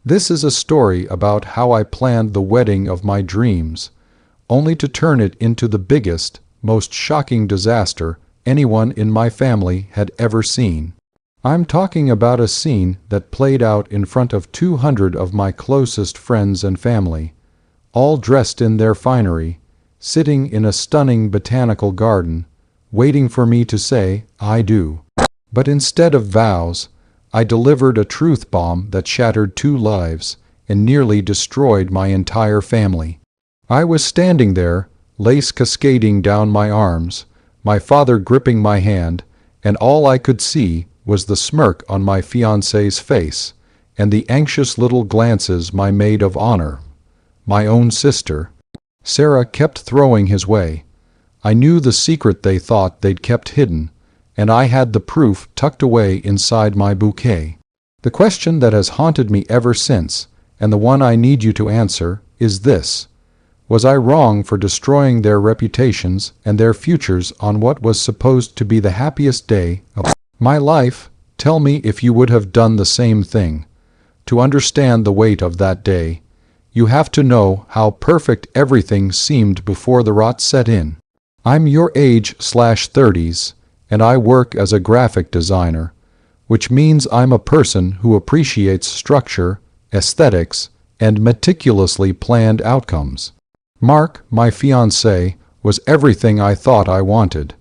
This is a story about how I planned the wedding of my dreams, only to turn it into the biggest, most shocking disaster anyone in my family had ever seen. I'm talking about a scene that played out in front of 200 of my closest friends and family, all dressed in their finery, sitting in a stunning botanical garden, waiting for me to say, "I do." But instead of vows, I delivered a truth bomb that shattered 2 lives and nearly destroyed my entire family. I was standing there, lace cascading down my arms, my father gripping my hand, and all I could see was the smirk on my fiancé's face and the anxious little glances my maid of honor, my own sister, Sarah, kept throwing his way. I knew the secret they thought they'd kept hidden, and I had the proof tucked away inside my bouquet. The question that has haunted me ever since, and the one I need you to answer, is this: was I wrong for destroying their reputations and their futures on what was supposed to be the happiest day of my life? Tell me if you would have done the same thing. To understand the weight of that day, you have to know how perfect everything seemed before the rot set in. I'm your age/30s, and I work as a graphic designer, which means I'm a person who appreciates structure, aesthetics, and meticulously planned outcomes. Mark, my fiancé, was everything I thought I wanted.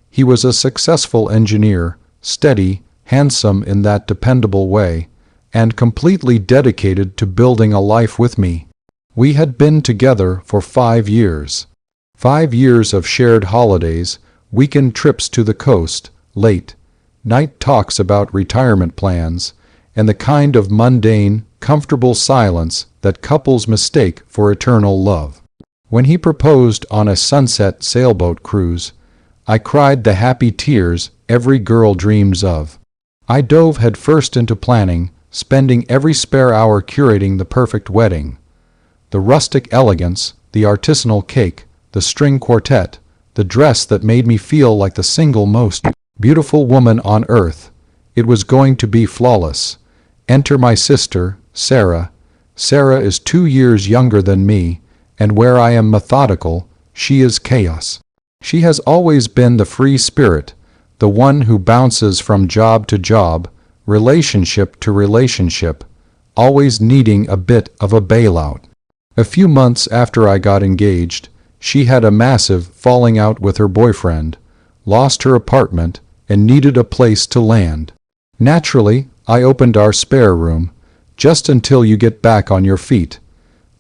He was a successful engineer, steady, handsome in that dependable way, and completely dedicated to building a life with me. We had been together for 5 years. 5 years of shared holidays, weekend trips to the coast, late night talks about retirement plans, and the kind of mundane, comfortable silence that couples mistake for eternal love. When he proposed on a sunset sailboat cruise, I cried the happy tears every girl dreams of. I dove headfirst into planning, spending every spare hour curating the perfect wedding. The rustic elegance, the artisanal cake, the string quartet, the dress that made me feel like the single most beautiful woman on earth. It was going to be flawless. Enter my sister, Sarah. Sarah is 2 years younger than me, and where I am methodical, she is chaos. She has always been the free spirit, the one who bounces from job to job, relationship to relationship, always needing a bit of a bailout. A few months after I got engaged, she had a massive falling out with her boyfriend, lost her apartment, and needed a place to land. Naturally, I opened our spare room, just until you get back on your feet.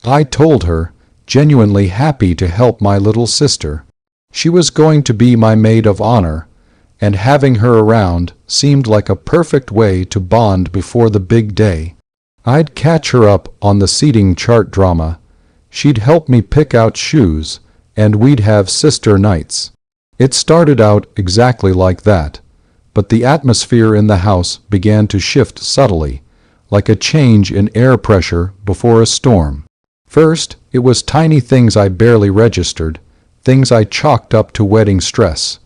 I told her, genuinely happy to help my little sister. She was going to be my maid of honor, and having her around seemed like a perfect way to bond before the big day. I'd catch her up on the seating chart drama. She'd help me pick out shoes, and we'd have sister nights. It started out exactly like that, but the atmosphere in the house began to shift subtly, like a change in air pressure before a storm. First, it was tiny things I barely registered, things I chalked up to wedding stress.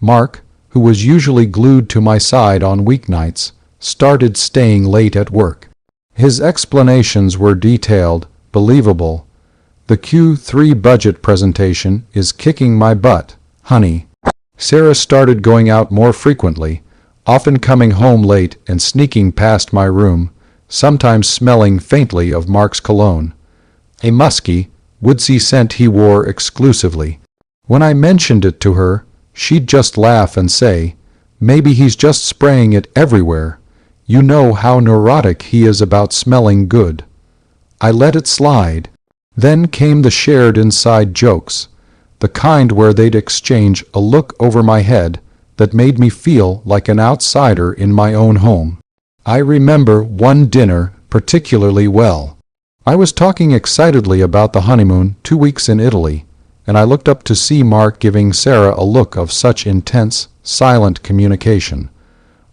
Mark, who was usually glued to my side on weeknights, started staying late at work. His explanations were detailed, believable. "The Q3 budget presentation is kicking my butt, honey." Sarah started going out more frequently, often coming home late and sneaking past my room, sometimes smelling faintly of Mark's cologne, a musky, woodsy scent he wore exclusively. When I mentioned it to her, she'd just laugh and say, "Maybe he's just spraying it everywhere. You know how neurotic he is about smelling good." I let it slide. Then came the shared inside jokes, the kind where they'd exchange a look over my head that made me feel like an outsider in my own home. I remember one dinner particularly well. I was talking excitedly about the honeymoon 2 weeks in Italy, and I looked up to see Mark giving Sarah a look of such intense, silent communication,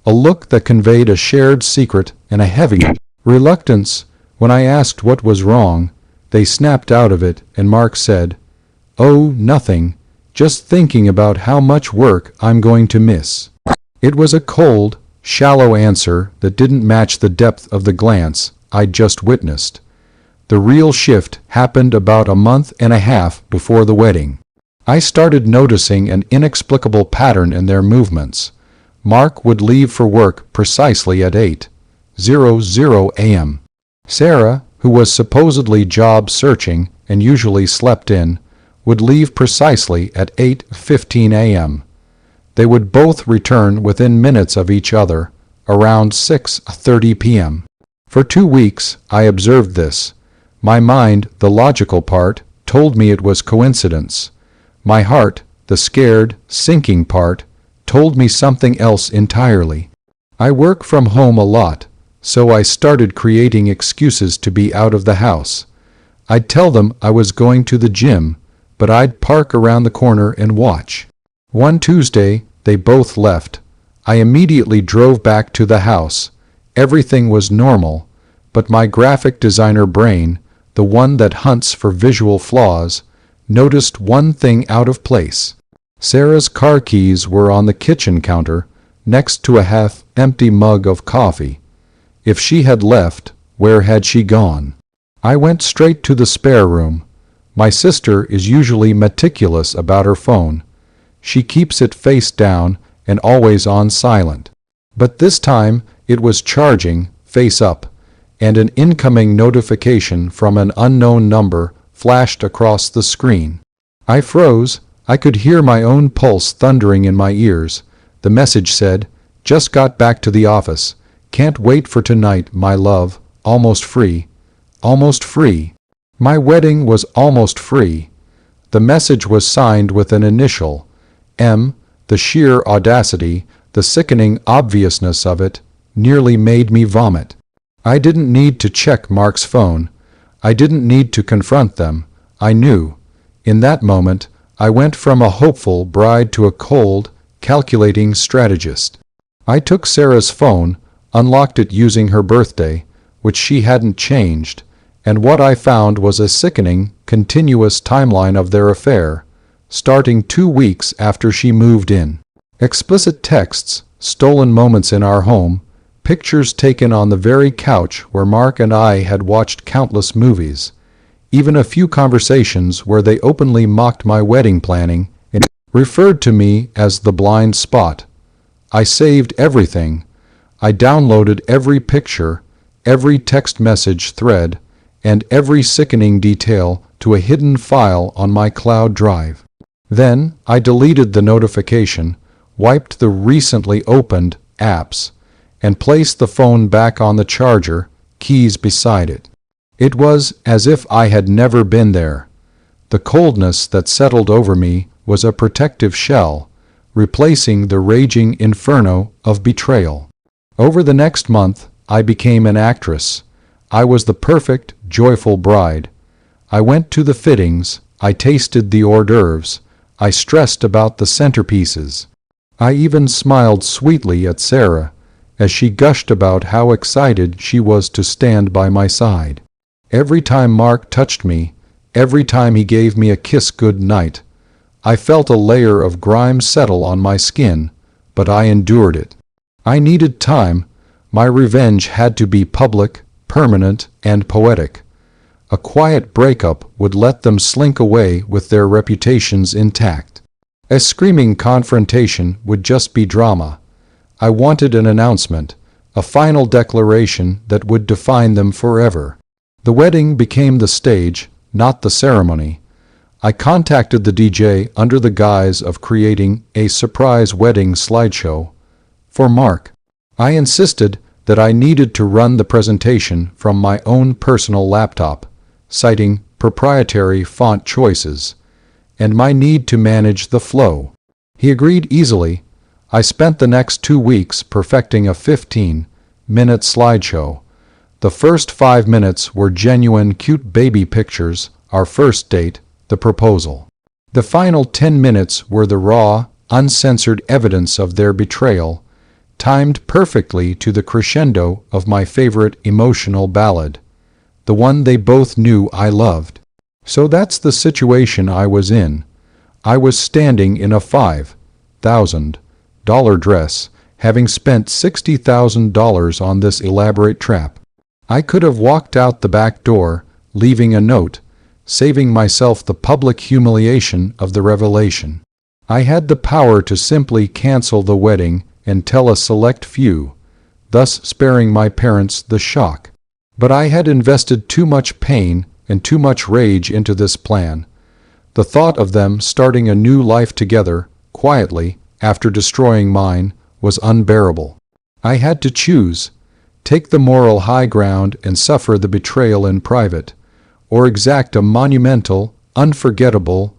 a look that conveyed a shared secret and a heavy reluctance. When I asked what was wrong, they snapped out of it, and Mark said, "Oh, nothing, just thinking about how much work I'm going to miss." It was a cold, shallow answer that didn't match the depth of the glance I'd just witnessed. The real shift happened about a month and a half before the wedding. I started noticing an inexplicable pattern in their movements. Mark would leave for work precisely at 8:00 a.m. Sarah, who was supposedly job searching and usually slept in, would leave precisely at 8:15 a.m. They would both return within minutes of each other, around 6:30 p.m. For 2 weeks I observed this. My mind, the logical part, told me it was coincidence. My heart, the scared, sinking part, told me something else entirely. I work from home a lot, so I started creating excuses to be out of the house. I'd tell them I was going to the gym, but I'd park around the corner and watch. One Tuesday, they both left. I immediately drove back to the house. Everything was normal, but my graphic designer brain, the one that hunts for visual flaws, noticed one thing out of place. Sarah's car keys were on the kitchen counter, next to a half-empty mug of coffee. If she had left, where had she gone? I went straight to the spare room. My sister is usually meticulous about her phone. She keeps it face down and always on silent. But this time it was charging, face up, and an incoming notification from an unknown number flashed across the screen. I froze. I could hear my own pulse thundering in my ears. The message said, "Just got back to the office. Can't wait for tonight, my love. Almost free. Almost free." My wedding was almost free. The message was signed with an initial, M. The sheer audacity, the sickening obviousness of it, nearly made me vomit. I didn't need to check Mark's phone. I didn't need to confront them. I knew. In that moment, I went from a hopeful bride to a cold, calculating strategist. I took Sarah's phone, unlocked it using her birthday, which she hadn't changed, and what I found was a sickening, continuous timeline of their affair, starting 2 weeks after she moved in. Explicit texts, stolen moments in our home, pictures taken on the very couch where Mark and I had watched countless movies, even a few conversations where they openly mocked my wedding planning and referred to me as the blind spot. I saved everything. I downloaded every picture, every text message thread, and every sickening detail to a hidden file on my cloud drive. Then I deleted the notification, wiped the recently opened apps, and placed the phone back on the charger, keys beside it. It was as if I had never been there. The coldness that settled over me was a protective shell, replacing the raging inferno of betrayal. Over the next month, I became an actress. I was the perfect, joyful bride. I went to the fittings, I tasted the hors d'oeuvres, I stressed about the centerpieces. I even smiled sweetly at Sarah, as she gushed about how excited she was to stand by my side. Every time Mark touched me, every time he gave me a kiss good night, I felt a layer of grime settle on my skin, but I endured it. I needed time. My revenge had to be public, permanent, and poetic. A quiet breakup would let them slink away with their reputations intact. A screaming confrontation would just be drama. I wanted an announcement, a final declaration that would define them forever. The wedding became the stage, not the ceremony. I contacted the DJ under the guise of creating a surprise wedding slideshow for Mark. I insisted that I needed to run the presentation from my own personal laptop, citing proprietary font choices, and my need to manage the flow. He agreed easily. I spent the next 2 weeks perfecting a 15-minute slideshow. The first 5 minutes were genuine cute baby pictures, our first date, the proposal. The final 10 minutes were the raw, uncensored evidence of their betrayal, timed perfectly to the crescendo of my favorite emotional ballad, the one they both knew I loved. So that's the situation I was in. I was standing in a $5,000 dress, having spent $60,000 on this elaborate trap. I could have walked out the back door, leaving a note, saving myself the public humiliation of the revelation. I had the power to simply cancel the wedding and tell a select few, thus sparing my parents the shock. But I had invested too much pain and too much rage into this plan. The thought of them starting a new life together, quietly, after destroying mine, was unbearable. I had to choose: take the moral high ground and suffer the betrayal in private, or exact a monumental, unforgettable,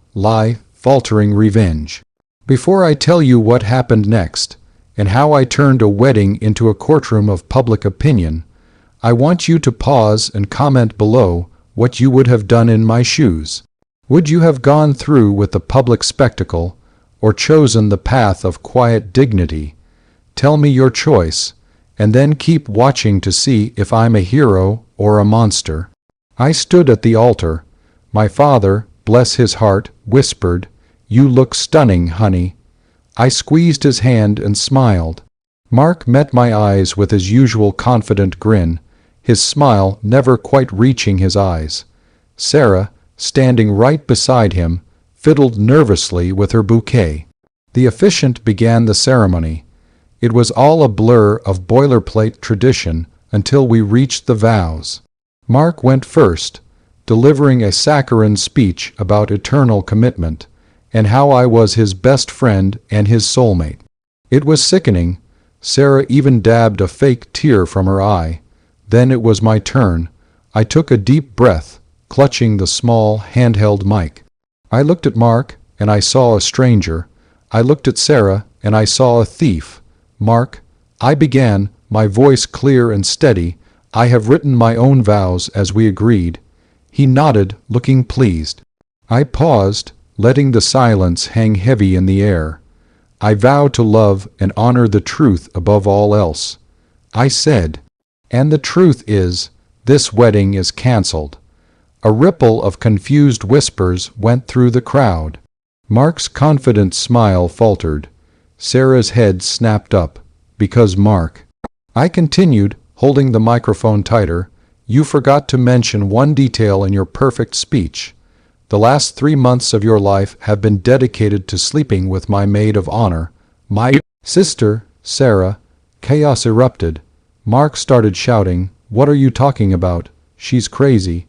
faltering revenge. Before I tell you what happened next, and how I turned a wedding into a courtroom of public opinion, I want you to pause and comment below what you would have done in my shoes. Would you have gone through with the public spectacle, or chosen the path of quiet dignity? Tell me your choice, and then keep watching to see if I'm a hero or a monster. I stood at the altar. My father, bless his heart, whispered, "You look stunning, honey." I squeezed his hand and smiled. Mark met my eyes with his usual confident grin, his smile never quite reaching his eyes. Sarah, standing right beside him, fiddled nervously with her bouquet. The officiant began the ceremony. It was all a blur of boilerplate tradition until we reached the vows. Mark went first, delivering a saccharine speech about eternal commitment, and how I was his best friend and his soulmate. It was sickening. Sarah even dabbed a fake tear from her eye. Then it was my turn. I took a deep breath, clutching the small, handheld mic. I looked at Mark, and I saw a stranger. I looked at Sarah, and I saw a thief. "Mark," I began, my voice clear and steady, "I have written my own vows as we agreed." He nodded, looking pleased. I paused, letting the silence hang heavy in the air. "I vow to love and honor the truth above all else," I said. "And the truth is, this wedding is canceled." A ripple of confused whispers went through the crowd. Mark's confident smile faltered. Sarah's head snapped up. "Because Mark," I continued, holding the microphone tighter, "you forgot to mention one detail in your perfect speech. The last 3 months of your life have been dedicated to sleeping with my maid of honor, my sister, Sarah." Chaos erupted. Mark started shouting, "What are you talking about? She's crazy."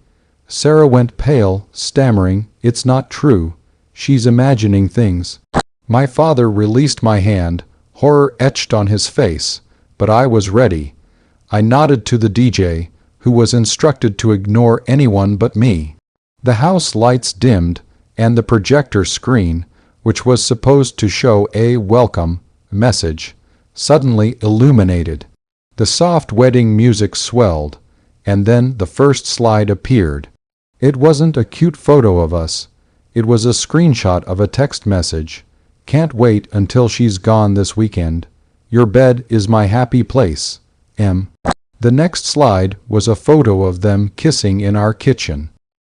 Sarah went pale, stammering, "It's not true. She's imagining things." My father released my hand, horror etched on his face, but I was ready. I nodded to the DJ, who was instructed to ignore anyone but me. The house lights dimmed, and the projector screen, which was supposed to show a welcome message, suddenly illuminated. The soft wedding music swelled, and then the first slide appeared. It wasn't a cute photo of us. It was a screenshot of a text message. "Can't wait until she's gone this weekend. Your bed is my happy place. M." The next slide was a photo of them kissing in our kitchen.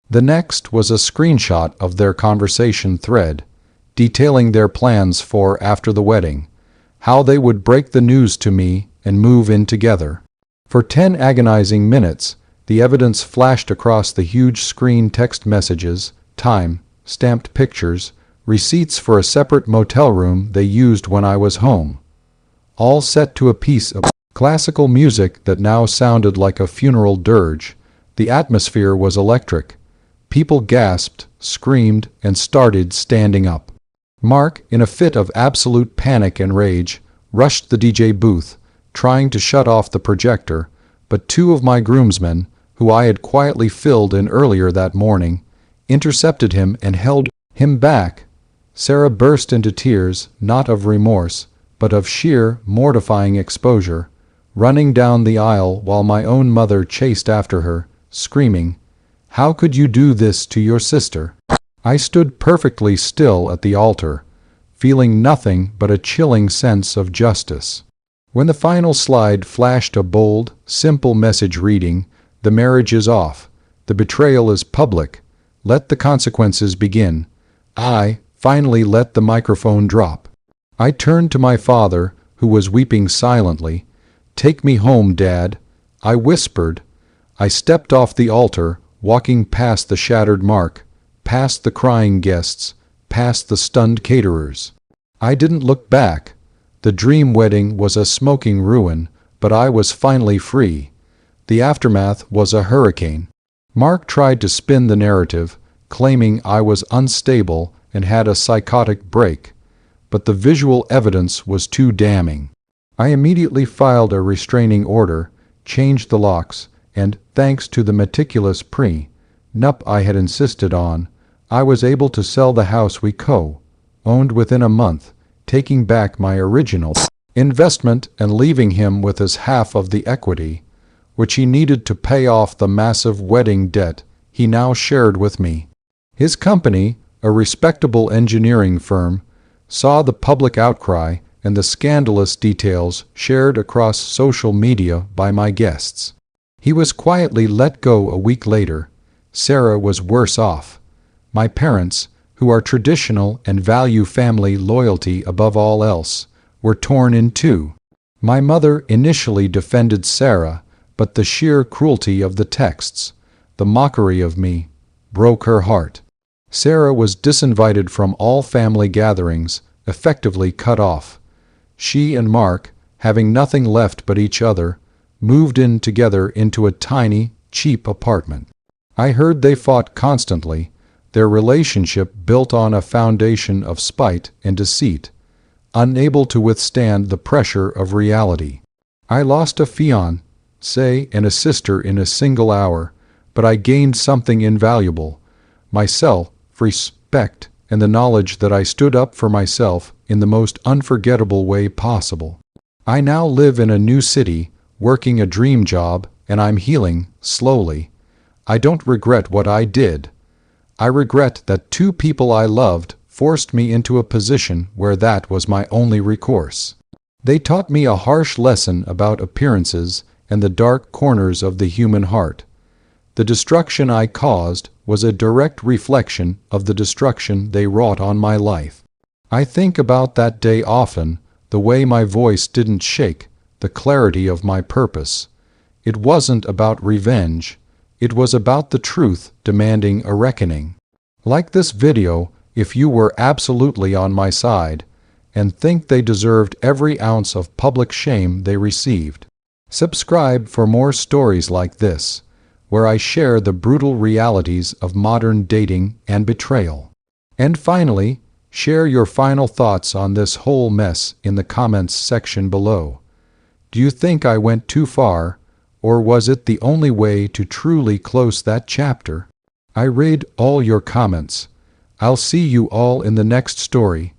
The next was a screenshot of their conversation thread, detailing their plans for after the wedding, how they would break the news to me and move in together. For 10 agonizing minutes, the evidence flashed across the huge screen: text messages, time, stamped pictures, receipts for a separate motel room they used when I was home. All set to a piece of classical music that now sounded like a funeral dirge. The atmosphere was electric. People gasped, screamed, and started standing up. Mark, in a fit of absolute panic and rage, rushed the DJ booth, trying to shut off the projector, but 2 of my groomsmen, who I had quietly filled in earlier that morning, intercepted him and held him back. Sarah burst into tears, not of remorse, but of sheer, mortifying exposure, running down the aisle while my own mother chased after her, screaming, "How could you do this to your sister?" I stood perfectly still at the altar, feeling nothing but a chilling sense of justice. When the final slide flashed a bold, simple message reading, "The marriage is off. The betrayal is public. Let the consequences begin," I finally let the microphone drop. I turned to my father, who was weeping silently. "Take me home, Dad," I whispered. I stepped off the altar, walking past the shattered mark, past the crying guests, past the stunned caterers. I didn't look back. The dream wedding was a smoking ruin, but I was finally free. The aftermath was a hurricane. Mark tried to spin the narrative, claiming I was unstable and had a psychotic break, but the visual evidence was too damning. I immediately filed a restraining order, changed the locks, and, thanks to the meticulous pre-nup I had insisted on, I was able to sell the house we co-owned within a month, taking back my original investment and leaving him with his half of the equity, which he needed to pay off the massive wedding debt he now shared with me. His company, a respectable engineering firm, saw the public outcry and the scandalous details shared across social media by my guests. He was quietly let go a week later. Sarah was worse off. My parents, who are traditional and value family loyalty above all else, were torn in two. My mother initially defended Sarah, but the sheer cruelty of the texts, the mockery of me, broke her heart. Sarah was disinvited from all family gatherings, effectively cut off. She and Mark, having nothing left but each other, moved in together into a tiny, cheap apartment. I heard they fought constantly, their relationship built on a foundation of spite and deceit, unable to withstand the pressure of reality. I lost a fiancé and a sister in a single hour, but I gained something invaluable: my self-respect and the knowledge that I stood up for myself in the most unforgettable way possible. I now live in a new city, working a dream job, and I'm healing, slowly. I don't regret what I did. I regret that two people I loved forced me into a position where that was my only recourse. They taught me a harsh lesson about appearances and the dark corners of the human heart. The destruction I caused was a direct reflection of the destruction they wrought on my life. I think about that day often, the way my voice didn't shake, the clarity of my purpose. It wasn't about revenge. It was about the truth demanding a reckoning. Like this video, if you were absolutely on my side and think they deserved every ounce of public shame they received. Subscribe for more stories like this, where I share the brutal realities of modern dating and betrayal. And finally, share your final thoughts on this whole mess in the comments section below. Do you think I went too far, or was it the only way to truly close that chapter? I read all your comments. I'll see you all in the next story.